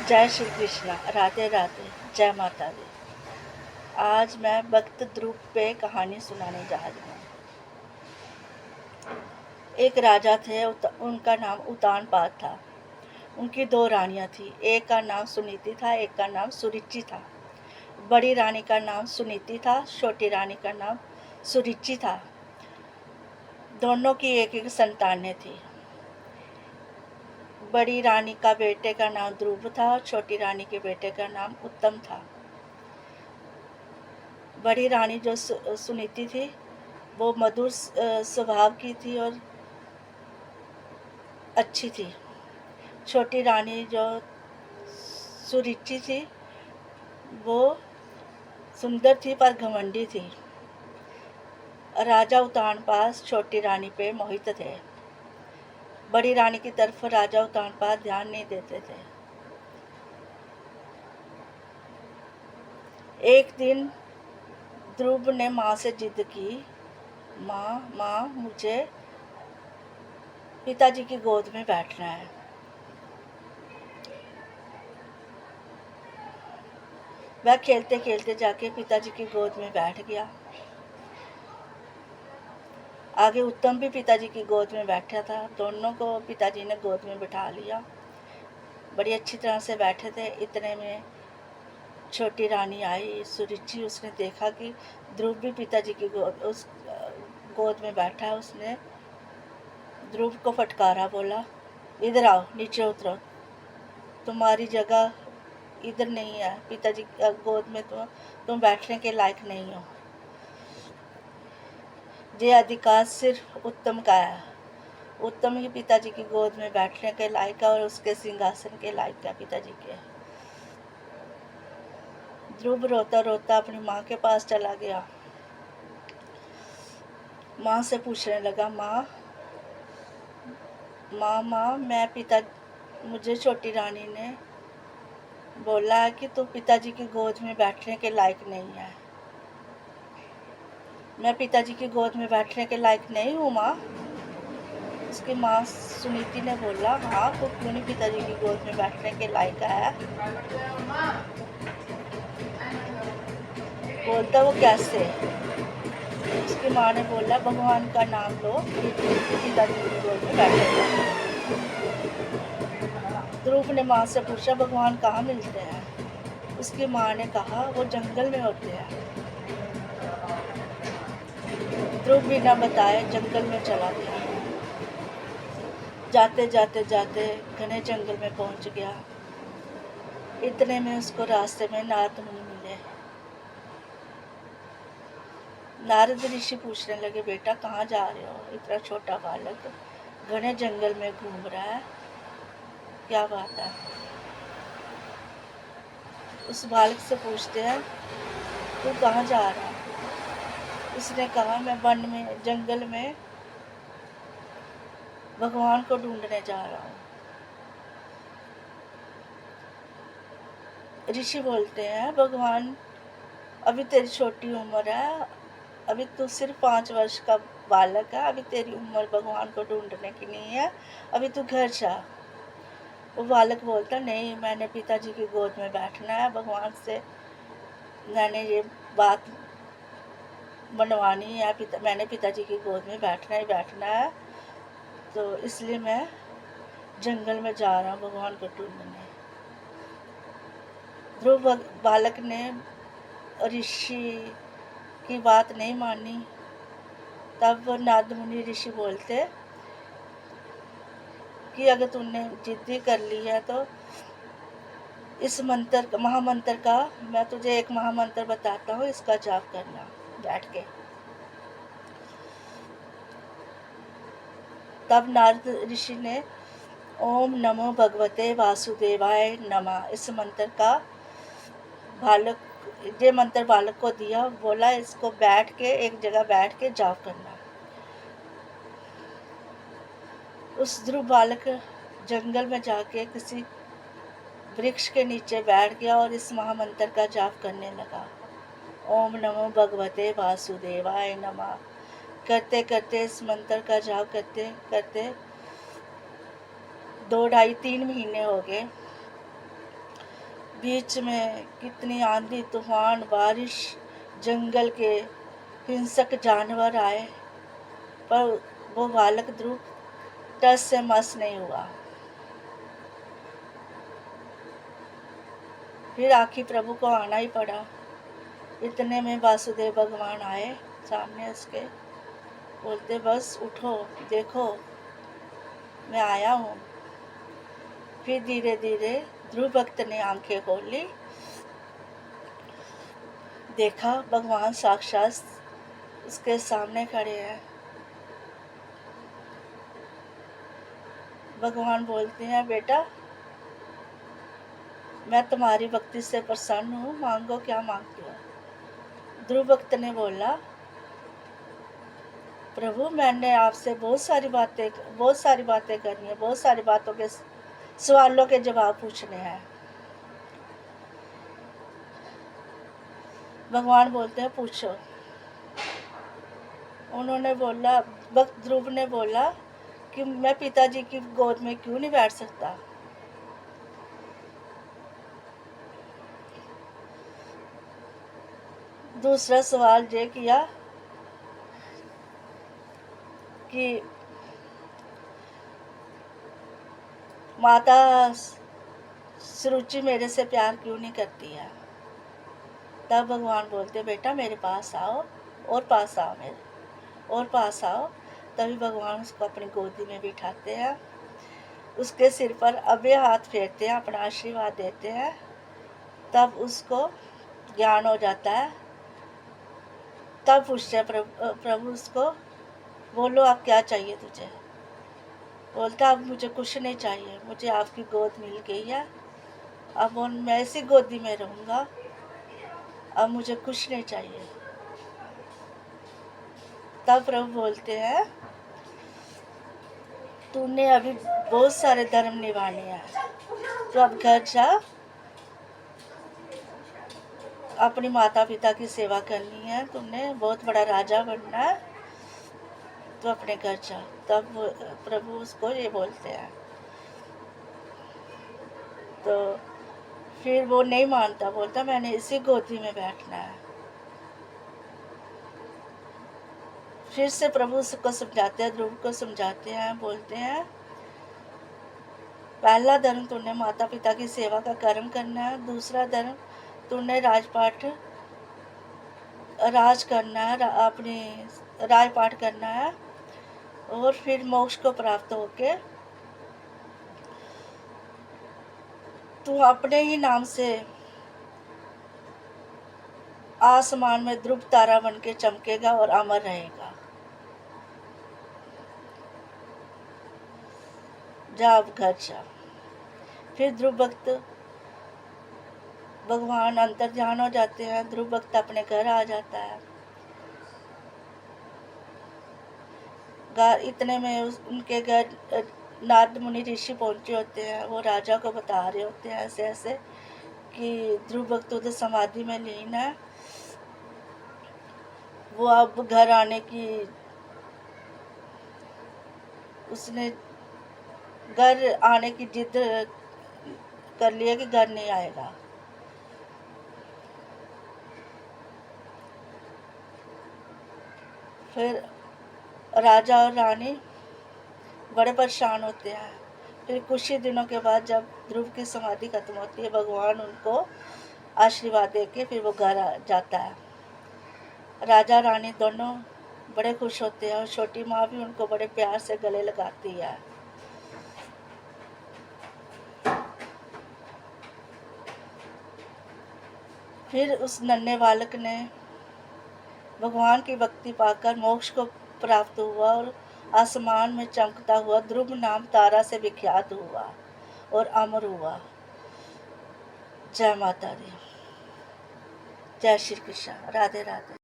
जय श्री कृष्णा, राधे राधे, जय माता दी। आज मैं भक्त ध्रुव पे कहानी सुनाने जा रही हूँ। एक राजा थे, उनका नाम उतानपाद था। उनकी 2 रानियाँ थीं। एक का नाम सुनीति था, एक का नाम सुरुचि था। बड़ी रानी का नाम सुनीति था, छोटी रानी का नाम सुरुचि था। दोनों की एक संतानें थी। बड़ी रानी का बेटे का नाम ध्रुव था और छोटी रानी के बेटे का नाम उत्तम था। बड़ी रानी जो सुनीति थी, वो मधुर स्वभाव की थी और अच्छी थी। छोटी रानी जो सुरुचि थी, वो सुंदर थी पर घमंडी थी। राजा उतानपाद छोटी रानी पे मोहित थे। बड़ी रानी की तरफ राजा उतानपाद ध्यान नहीं देते थे। एक दिन ध्रुव ने माँ से जिद की, माँ मुझे पिताजी की गोद में बैठना है। वह खेलते खेलते जाके पिताजी की गोद में बैठ गया। आगे उत्तम भी पिताजी की गोद में बैठा था। दोनों को पिताजी ने गोद में बिठा लिया। बड़ी अच्छी तरह से बैठे थे। इतने में छोटी रानी आई, सुरुचि। उसने देखा कि ध्रुव भी पिताजी की गोद में बैठा है। उसने ध्रुव को फटकारा, बोला, इधर आओ, नीचे उतरो, तुम्हारी जगह इधर नहीं है। पिताजी की गोद में तुम बैठने के लायक नहीं हो। ये अधिकार सिर्फ उत्तम का है। उत्तम ही पिताजी की गोद में बैठने के लायक है और उसके सिंहासन के लायक है पिताजी के। ध्रुव रोता रोता अपनी माँ के पास चला गया। माँ से पूछने लगा, माँ मुझे छोटी रानी ने बोला है कि तू पिताजी की गोद में बैठने के लायक नहीं है। मैं पिताजी की गोद में बैठने के लायक नहीं हूँ माँ। उसकी माँ सुनीति ने बोला, हाँ, तो क्यों नहीं पिताजी की गोद में बैठने के लायक है? बोलता, वो कैसे? उसकी माँ ने बोला, भगवान का नाम लो, पिताजी की गोद में बैठेगा। ध्रुव ने माँ से पूछा, भगवान कहाँ मिलते हैं? उसकी माँ ने कहा, वो जंगल में होते हैं। ध्रुव बिना बताए जंगल में चला गया। जाते जाते जाते घने जंगल में पहुंच गया। इतने में उसको रास्ते में नारद मुनि मिले। नारद ऋषि पूछने लगे, बेटा कहाँ जा रहे हो? इतना छोटा बालक घने जंगल में घूम रहा है, क्या बात है? उस बालक से पूछते हैं, तू कहाँ जा रहा है? उसने कहा, मैं वन में, जंगल में भगवान को ढूंढने जा रहा हूँ। ऋषि बोलते हैं, भगवान, अभी तेरी छोटी उम्र है, अभी तू सिर्फ 5 वर्ष का बालक है, अभी तेरी उम्र भगवान को ढूंढने की नहीं है, अभी तू घर जा। वो बालक बोलता, नहीं, मैंने पिताजी की गोद में बैठना है, भगवान से मैंने ये बात मनवानी है, मैंने पिताजी की गोद में बैठना ही बैठना है, तो इसलिए मैं जंगल में जा रहा हूँ भगवान को ढूंढने। ध्रुव बालक ने ऋषि की बात नहीं मानी। तब नारद मुनि ऋषि बोलते कि अगर तूने जिद्दी कर ली है तो इस महामंत्र का, मैं तुझे एक महामंत्र बताता हूँ, इसका जाप करना बैठ के। तब नारद ऋषि ने ओम नमो भगवते वासुदेवाय नमः इस मंत्र का ये मंत्र बालक को दिया। बोला, इसको बैठ के, एक जगह बैठ के जाप करना। उस ध्रुव बालक जंगल में जाके किसी वृक्ष के नीचे बैठ गया और इस महामंत्र का जाप करने लगा। ओम नमो भगवते वासुदेवाय नमः करते करते, इस मंत्र का जाप करते करते 2 ढाई 3 महीने हो गए। बीच में कितनी आंधी तूफान, बारिश, जंगल के हिंसक जानवर आए, पर वो बालक ध्रुव टस से मस नहीं हुआ। फिर आखिर प्रभु को आना ही पड़ा। इतने में वासुदेव भगवान आए सामने उसके, बोलते बस उठो, देखो मैं आया हूँ। फिर धीरे धीरे ध्रुव भक्त ने आंखें खोल ली, देखा भगवान साक्षात उसके सामने खड़े हैं। भगवान बोलते हैं, बेटा मैं तुम्हारी भक्ति से प्रसन्न हूँ, मांगो क्या मांगते हो। ध्रुव भक्त ने बोला, प्रभु मैंने आपसे बहुत सारी बातें करनी है, बहुत सारी बातों के सवालों के जवाब पूछने हैं। भगवान बोलते हैं, पूछो। उन्होंने बोला, भक्त ध्रुव ने बोला कि मैं पिताजी की गोद में क्यों नहीं बैठ सकता। दूसरा सवाल ये किया कि माता सुरुचि मेरे से प्यार क्यों नहीं करती है। तब भगवान बोलते, बेटा मेरे पास आओ, और पास आओ, मेरे और पास आओ। तभी भगवान उसको अपनी गोदी में बिठाते हैं, उसके सिर पर अभय हाथ फेरते हैं, अपना आशीर्वाद देते हैं। तब उसको ज्ञान हो जाता है। तब पूछते हैं प्रभु उसको, बोलो आप क्या चाहिए तुझे। बोलता, अब मुझे कुछ नहीं चाहिए, मुझे आपकी गोद मिल गई है, अब मैं इसी गोदी में रहूँगा, अब मुझे कुछ नहीं चाहिए। तब प्रभु बोलते हैं, तूने अभी बहुत सारे धर्म निभाने हैं, तो अब घर जा, अपनी माता पिता की सेवा करनी है, तुमने बहुत बड़ा राजा बनना है, तो अपने घर जा। तब प्रभु उसको ये बोलते हैं। तो फिर वो नहीं मानता, बोलता मैंने इसी गोदी में बैठना है। फिर से प्रभु उसको समझाते हैं, ध्रुव को समझाते हैं, बोलते हैं, पहला धर्म तूने माता पिता की सेवा का कर्म करना है, दूसरा धर्म तूने राज करना है, अपनी राजपाट करना है, और फिर मोक्ष को प्राप्त होके तू अपने ही नाम से आसमान में ध्रुव तारा बन के चमकेगा और अमर रहेगा। जा अब घर जा। फिर ध्रुव भक्त भगवान अंतर्ध्यान हो जाते हैं, ध्रुव भक्त अपने घर आ जाता है। इतने में उनके घर नारद मुनि ऋषि पहुंचे होते हैं। वो राजा को बता रहे होते हैं ऐसे ऐसे कि ध्रुव भक्त उधर समाधि में लीन है, वो अब घर आने की, उसने घर आने की जिद कर लिया कि घर नहीं आएगा। फिर राजा और रानी बड़े परेशान होते हैं। फिर कुछ ही दिनों के बाद जब ध्रुव की समाधि खत्म होती है, भगवान उनको आशीर्वाद देके फिर वो घर आ जाता है। राजा रानी दोनों बड़े खुश होते हैं, और छोटी माँ भी उनको बड़े प्यार से गले लगाती है। फिर उस नन्हे बालक ने भगवान की भक्ति पाकर मोक्ष को प्राप्त हुआ, और आसमान में चमकता हुआ ध्रुव नाम तारा से विख्यात हुआ और अमर हुआ। जय माता दी, जय श्री कृष्ण, राधे राधे।